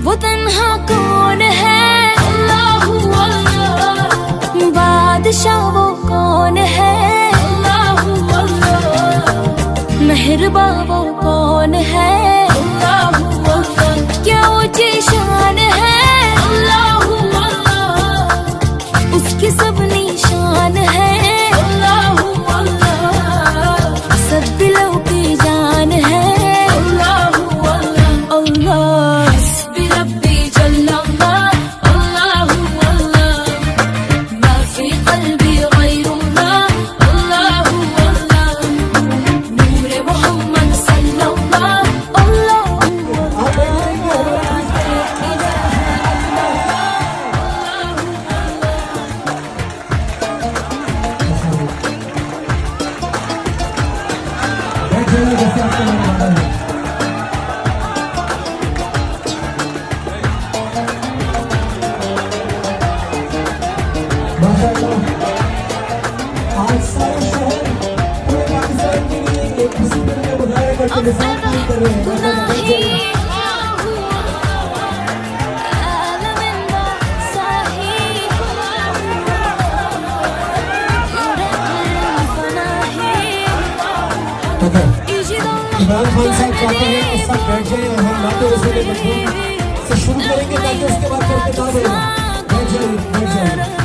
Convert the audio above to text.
वो तन्हा कौन है, अल्लाहू अल्लाह। बादशाह वो कौन है, अल्लाहू अल्लाह। मेहरबा वो कौन है, अल्लाहू अल्लाह। क्या ऊंची शान है, अल्लाहू अल्लाह। उसकी सब निशान है, अल्लाहू अल्लाह। सब दिलों की जान है, अल्लाहू अल्लाह। अल्लाह हस्बी रब्बी जल्लल्लाह, अल्लाहू अल्लाह। मा फी क़ल्बी ग़ैरुल्लाह, अल्लाहू अल्लाह। नूरे मोहम्मद सल्लल्लाह, अल्लाहू आज सारे शहर पूरे पाकिस्तान के लिए एक मुसीबत में मुजाहरे करके निशान पूरी कर रहे हैं। इमरान खान साहब चाहते हैं कि सब बैठ जाएं और हम नाते रसूल मजबूत से शुरू करेंगे ताकि उसके बाद करके बैठ जाइए।